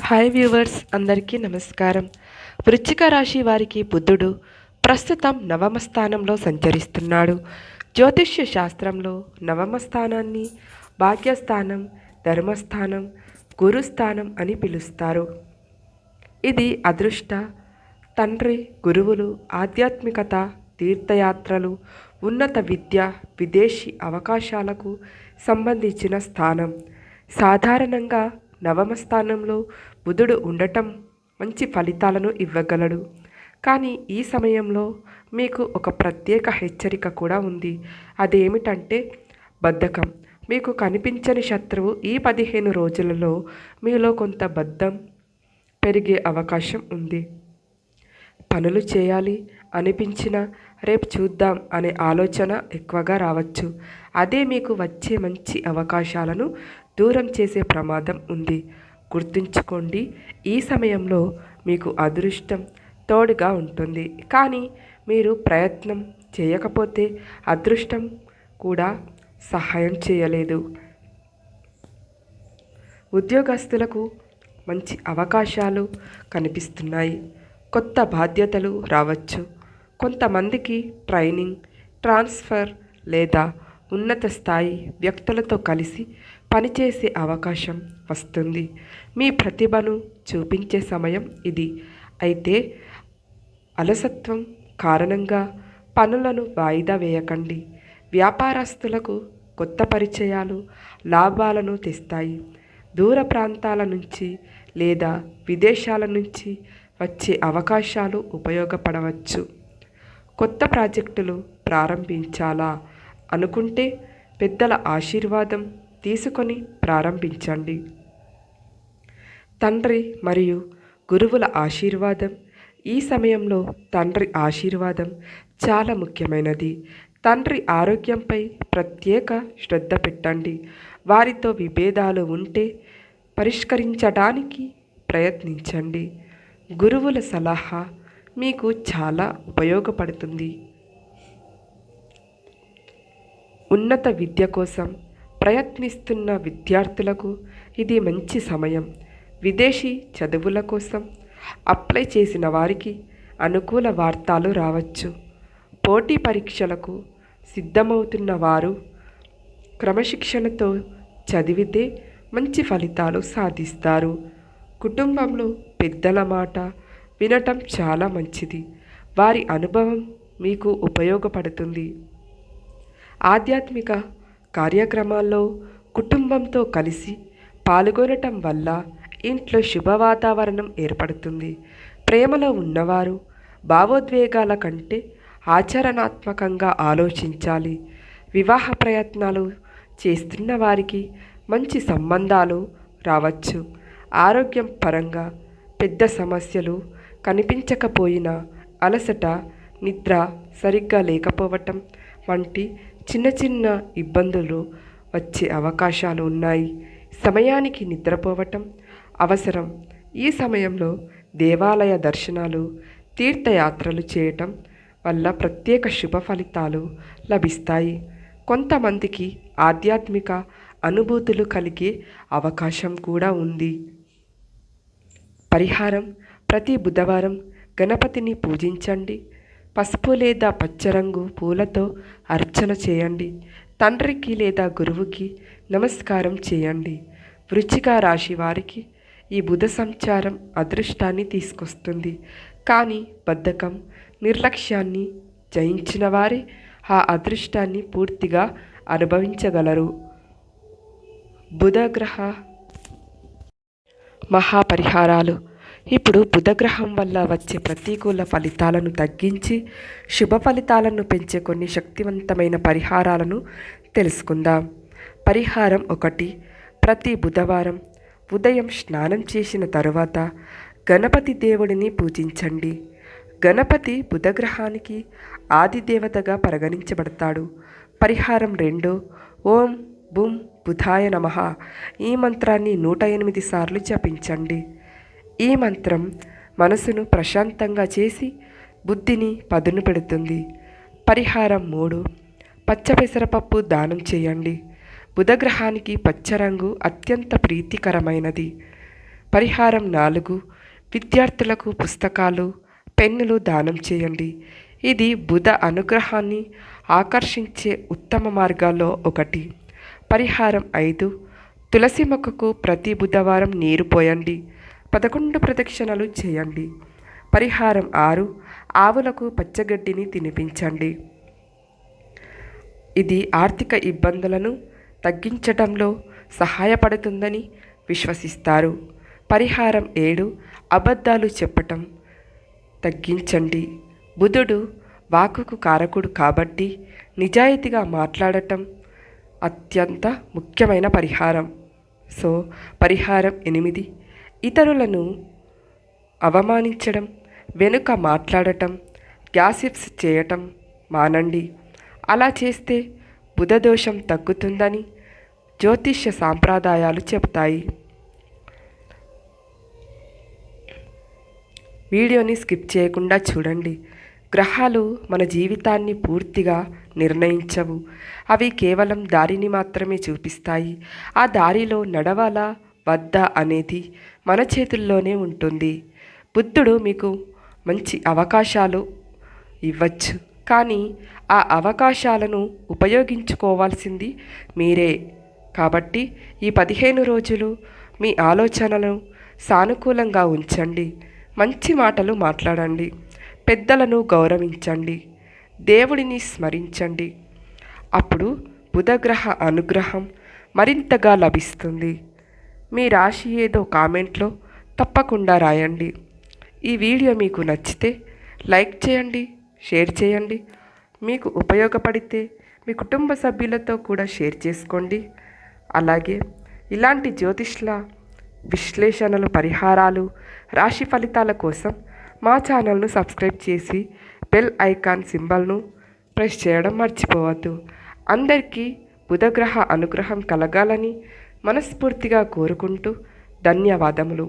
Hi viewers, అందరికీ నమస్కారం. వృశ్చిక రాశి వారికి బుధుడు ప్రస్తుతం నవమ స్థానంలో సంచరిస్తున్నాడు. జ్యోతిష్య శాస్త్రంలో నవమ స్థానాన్ని భాగ్యస్థానం, ధర్మస్థానం, గురుస్థానం అని పిలుస్తారు. ఇది అదృష్ట, తండ్రి, గురువులు, ఆధ్యాత్మికత, తీర్థయాత్రలు, ఉన్నత విద్య, విదేశీ అవకాశాలకు సంబంధించిన స్థానం. సాధారణంగా నవమ స్థానంలో బుధుడు ఉండటం మంచి ఫలితాలను ఇవ్వగలడు. కానీ ఈ సమయంలో మీకు ఒక ప్రత్యేక హెచ్చరిక కూడా ఉంది. అదేమిటంటే బద్ధకం. మీకు కనిపించని శత్రువు ఈ 15 రోజులలో మీలో కొంత బద్ధం పెరిగే అవకాశం ఉంది. పనులు చేయాలి అనిపించిన రేపు చూద్దాం అనే ఆలోచన ఎక్కువగా రావచ్చు. అదే మీకు వచ్చే మంచి అవకాశాలను దూరం చేసే ప్రమాదం ఉంది. గుర్తుంచుకోండి, ఈ సమయంలో మీకు అదృష్టం తోడుగా ఉంటుంది. కానీ మీరు ప్రయత్నం చేయకపోతే అదృష్టం కూడా సహాయం చేయలేదు. ఉద్యోగస్తులకు మంచి అవకాశాలు కనిపిస్తున్నాయి. కొత్త బాధ్యతలు రావచ్చు. కొంతమందికి ట్రైనింగ్, ట్రాన్స్ఫర్ లేదా ఉన్నత స్థాయి వ్యక్తులతో కలిసి పనిచేసే అవకాశం వస్తుంది. మీ ప్రతిభను చూపించే సమయం ఇది. అయితే అలసత్వం కారణంగా పనులను వాయిదా వేయకండి. వ్యాపారస్తులకు కొత్త పరిచయాలు లాభాలను తెస్తాయి. దూర ప్రాంతాల నుంచి లేదా విదేశాల నుంచి వచ్చే అవకాశాలు ఉపయోగపడవచ్చు. కొత్త ప్రాజెక్టులు ప్రారంభించాలా అనుకుంటే పెద్దల ఆశీర్వాదం తీసుకొని ప్రారంభించండి. తండ్రి మరియు గురువుల ఆశీర్వాదం. ఈ సమయంలో తండ్రి ఆశీర్వాదం చాలా ముఖ్యమైనది. తండ్రి ఆరోగ్యంపై ప్రత్యేక శ్రద్ధ పెట్టండి. వారితో విభేదాలు ఉంటే పరిష్కరించడానికి ప్రయత్నించండి. గురువుల సలహా మీకు చాలా ఉపయోగపడుతుంది. ఉన్నత విద్య కోసం ప్రయత్నిస్తున్న విద్యార్థులకు ఇది మంచి సమయం. విదేశీ చదువుల కోసం అప్లై చేసిన వారికి అనుకూల వార్తలు రావచ్చు. పోటీ పరీక్షలకు సిద్ధమవుతున్న వారు క్రమశిక్షణతో చదివితే మంచి ఫలితాలు సాధిస్తారు. కుటుంబంలో పెద్దల మాట వినటం చాలా మంచిది. వారి అనుభవం మీకు ఉపయోగపడుతుంది. ఆధ్యాత్మిక కార్యక్రమాల్లో కుటుంబంతో కలిసి పాల్గొనటం వల్ల ఇంట్లో శుభ వాతావరణం ఏర్పడుతుంది. ప్రేమలో ఉన్నవారు భావోద్వేగాల కంటే ఆచరణాత్మకంగా ఆలోచించాలి. వివాహ ప్రయత్నాలు చేస్తున్న వారికి మంచి సంబంధాలు రావచ్చు. ఆరోగ్యం పరంగా పెద్ద సమస్యలు కనిపించకపోయినా అలసట, నిద్ర సరిగ్గా లేకపోవటం వంటి చిన్న చిన్న ఇబ్బందులు వచ్చే అవకాశాలు ఉన్నాయి. సమయానికి నిద్రపోవటం అవసరం. ఈ సమయంలో దేవాలయ దర్శనాలు, తీర్థయాత్రలు చేయటం వల్ల ప్రత్యేక శుభ ఫలితాలు లభిస్తాయి. కొంతమందికి ఆధ్యాత్మిక అనుభూతులు కలిగే అవకాశం కూడా ఉంది. పరిహారం: ప్రతి బుధవారం గణపతిని పూజించండి. పసుపు లేదా పచ్చరంగు పూలతో అర్చన చేయండి. తండ్రికి లేదా గురువుకి నమస్కారం చేయండి. వృశ్చిక రాశి వారికి ఈ బుధ సంచారం అదృష్టాన్ని తీసుకొస్తుంది. కానీ బద్ధకం, నిర్లక్ష్యాన్ని జయించిన వారే ఆ అదృష్టాన్ని పూర్తిగా అనుభవించగలరు. బుధగ్రహ మహాపరిహారాలు. ఇప్పుడు బుధగ్రహం వల్ల వచ్చే ప్రతికూల ఫలితాలను తగ్గించి శుభ ఫలితాలను పెంచే కొన్ని శక్తివంతమైన పరిహారాలను తెలుసుకుందాం. పరిహారం 1. ప్రతి బుధవారం ఉదయం స్నానం చేసిన తరువాత గణపతి దేవుడిని పూజించండి. గణపతి బుధగ్రహానికి ఆదిదేవతగా పరిగణించబడతాడు. పరిహారం 2. ఓం బుం బుధాయ నమః. ఈ మంత్రాన్ని 108 సార్లు జపించండి. ఈ మంత్రం మనసును ప్రశాంతంగా చేసి బుద్ధిని పదును పెడుతుంది. పరిహారం 3. పచ్చ పెసరపప్పు దానం చేయండి. బుధగ్రహానికి పచ్చ రంగు అత్యంత ప్రీతికరమైనది. పరిహారం 4. విద్యార్థులకు పుస్తకాలు, పెన్నులు దానం చేయండి. ఇది బుధ అనుగ్రహాన్ని ఆకర్షించే ఉత్తమ మార్గాల్లో ఒకటి. పరిహారం 5. తులసి మొక్కకు ప్రతి బుధవారం నీరు పోయండి. 11 ప్రదక్షిణలు చేయండి. పరిహారం 6. ఆవులకు పచ్చగడ్డిని తినిపించండి. ఇది ఆర్థిక ఇబ్బందులను తగ్గించడంలో సహాయపడుతుందని విశ్వసిస్తారు. పరిహారం 7. అబద్ధాలు చెప్పటం తగ్గించండి. బుధుడు వాక్కుకు కారకుడు కాబట్టి నిజాయితీగా మాట్లాడటం అత్యంత ముఖ్యమైన పరిహారం. సో పరిహారం 8. ఇతరులను అవమానించడం, వెనుక మాట్లాడటం, గ్యాసిప్స్ చేయటం మానండి. అలా చేస్తే బుధదోషం తగ్గుతుందని జ్యోతిష్య సాంప్రదాయాలు చెబుతాయి. వీడియోని స్కిప్ చేయకుండా చూడండి. గ్రహాలు మన జీవితాన్ని పూర్తిగా నిర్ణయించవు. అవి కేవలం దారిని మాత్రమే చూపిస్తాయి. ఆ దారిలో నడవాలా వద్దా అనేది మన చేతుల్లోనే ఉంటుంది. బుద్ధుడు మీకు మంచి అవకాశాలు ఇవ్వచ్చు, కానీ ఆ అవకాశాలను ఉపయోగించుకోవాల్సింది మీరే. కాబట్టి ఈ 15 రోజులు మీ ఆలోచనలను సానుకూలంగా ఉంచండి. మంచి మాటలు మాట్లాడండి. పెద్దలను గౌరవించండి. దేవుడిని స్మరించండి. అప్పుడు బుధగ్రహ అనుగ్రహం మరింతగా లభిస్తుంది. మీ రాశి ఏదో కామెంట్లో తప్పకుండా రాయండి. ఈ వీడియో మీకు నచ్చితే లైక్ చేయండి, షేర్ చేయండి. మీకు ఉపయోగపడితే మీ కుటుంబ సభ్యులతో కూడా షేర్ చేసుకోండి. అలాగే ఇలాంటి జ్యోతిష్ల విశ్లేషణలు, పరిహారాలు, రాశి ఫలితాల కోసం మా ఛానల్ను సబ్స్క్రైబ్ చేసి బెల్ ఐకాన్ సింబల్ను ప్రెస్ చేయడం మర్చిపోవద్దు. అందరికీ బుధగ్రహ అనుగ్రహం కలగాలని మనస్ఫూర్తిగా కోరుకుంటూ ధన్యవాదములు.